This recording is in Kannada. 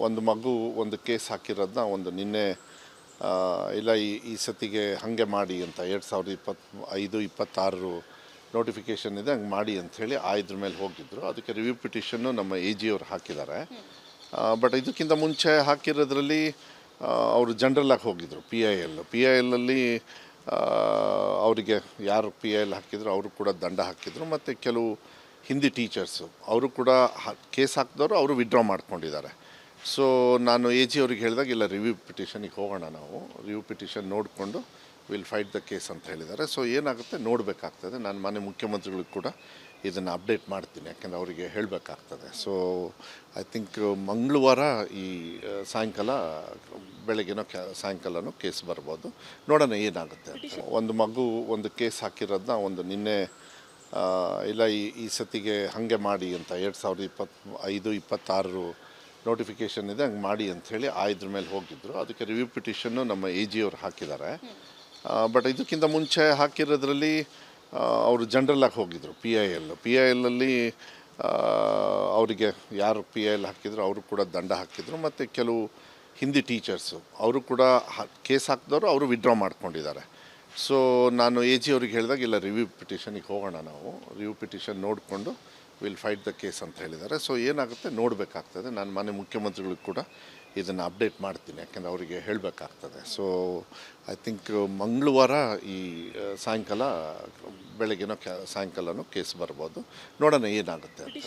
ಒಂದು ಮಗು ಒಂದು ಕೇಸ್ ಹಾಕಿರೋದನ್ನ ಒಂದು ನಿನ್ನೆ ಇಲ್ಲ ಈ ಸತಿಗೆ ಹಾಗೆ ಮಾಡಿ ಅಂತ 2025-26 ನೋಟಿಫಿಕೇಷನ್ ಇದೆ, ಹಂಗೆ ಮಾಡಿ ಅಂಥೇಳಿ ಇದ್ರ ಮೇಲೆ ಹೋಗಿದ್ದರು. ಅದಕ್ಕೆ ರಿವ್ಯೂ ಪಿಟಿಷನ್ನು ನಮ್ಮ AG ಅವರು ಹಾಕಿದ್ದಾರೆ. ಬಟ್ ಇದಕ್ಕಿಂತ ಮುಂಚೆ ಹಾಕಿರೋದ್ರಲ್ಲಿ ಅವರು ಜನರಲಾಗಿ ಹೋಗಿದ್ದರು. PIL ಅಲ್ಲಿ ಅವರಿಗೆ ಯಾರು PIL ಹಾಕಿದ್ರು ಅವರು ಕೂಡ ದಂಡ ಹಾಕಿದರು. ಮತ್ತು ಕೆಲವು ಹಿಂದಿ ಟೀಚರ್ಸು ಅವರು ಕೂಡ ಕೇಸ್ ಹಾಕಿದವರು ಅವರು ವಿಡ್ರಾ ಮಾಡ್ಕೊಂಡಿದ್ದಾರೆ. ಸೊ ನಾನು AG ಅವ್ರಿಗೆ ಹೇಳಿದಾಗ ಇಲ್ಲ, ರಿವ್ಯೂ ಪಿಟಿಷನಿಗೆ ಹೋಗೋಣ, ನಾವು ರಿವ್ಯೂ ಪಿಟಿಷನ್ ನೋಡಿಕೊಂಡು ವಿಲ್ ಫೈಟ್ ದ ಕೇಸ್ ಅಂತ ಹೇಳಿದ್ದಾರೆ. ಸೊ ಏನಾಗುತ್ತೆ ನೋಡಬೇಕಾಗ್ತದೆ. ನಾನು ಮಾನ್ಯ ಮುಖ್ಯಮಂತ್ರಿಗಳಿಗೆ ಕೂಡ ಇದನ್ನು ಅಪ್ಡೇಟ್ ಮಾಡ್ತೀನಿ, ಯಾಕೆಂದರೆ ಅವರಿಗೆ ಹೇಳಬೇಕಾಗ್ತದೆ. ಸೊ ಐ ಥಿಂಕ್ ಮಂಗಳವಾರ ಈ ಸಾಯಂಕಾಲ ಬೆಳಗ್ಗೆನೋ ಸಾಯಂಕಾಲನೋ ಕೇಸ್ ಬರ್ಬೋದು, ನೋಡೋಣ ಏನಾಗುತ್ತೆ ಅಂತ. ಒಂದು ಮಗು ಒಂದು ಕೇಸ್ ಹಾಕಿರೋದನ್ನ ಒಂದು ನಿನ್ನೆ ಇಲ್ಲ ಈ ಸತಿಗೆ ಹಾಗೆ ಮಾಡಿ ಅಂತ 2025-26 ನೋಟಿಫಿಕೇಷನ್ ಇದೆ, ಹಂಗೆ ಮಾಡಿ ಅಂಥೇಳಿ ಇದ್ರ ಮೇಲೆ ಹೋಗಿದ್ದರು. ಅದಕ್ಕೆ ರಿವ್ಯೂ ಪಿಟಿಷನ್ನು ನಮ್ಮ AG ಅವರು ಹಾಕಿದ್ದಾರೆ. ಬಟ್ ಇದಕ್ಕಿಂತ ಮುಂಚೆ ಹಾಕಿರೋದ್ರಲ್ಲಿ ಅವರು ಜನರಲಾಗಿ ಹೋಗಿದ್ದರು. PIL ಅಲ್ಲಿ ಅವರಿಗೆ ಯಾರು PIL ಹಾಕಿದ್ರು ಅವರು ಕೂಡ ದಂಡ ಹಾಕಿದರು. ಮತ್ತು ಕೆಲವು ಹಿಂದಿ ಟೀಚರ್ಸು ಅವರು ಕೂಡ ಕೇಸ್ ಹಾಕಿದವರು ಅವರು ವಿಡ್ರಾ ಮಾಡ್ಕೊಂಡಿದ್ದಾರೆ. ಸೊ ನಾನು AG ಅವ್ರಿಗೆ ಹೇಳಿದಾಗ ಇಲ್ಲ, ರಿವ್ಯೂ ಪಿಟಿಷನಿಗೆ ಹೋಗೋಣ, ನಾವು ರಿವ್ಯೂ ಪಿಟಿಷನ್ ನೋಡಿಕೊಂಡು ವಿಲ್ ಫೈಟ್ ದ ಕೇಸ್ ಅಂತ ಹೇಳಿದ್ದಾರೆ. ಸೊ ಏನಾಗುತ್ತೆ ನೋಡಬೇಕಾಗ್ತದೆ. ನಾನು ಮಾನ್ಯ ಮುಖ್ಯಮಂತ್ರಿಗಳಿಗೆ ಕೂಡ ಇದನ್ನು ಅಪ್ಡೇಟ್ ಮಾಡ್ತೀನಿ, ಯಾಕೆಂದರೆ ಅವರಿಗೆ ಹೇಳಬೇಕಾಗ್ತದೆ. ಸೊ ಐ ಥಿಂಕ್ ಮಂಗಳವಾರ ಈ ಸಾಯಂಕಾಲ ಬೆಳಗ್ಗೆನೋ ಸಾಯಂಕಾಲನೋ ಕೇಸ್ ಬರ್ಬೋದು, ನೋಡೋಣ ಏನಾಗುತ್ತೆ ಅಂತ.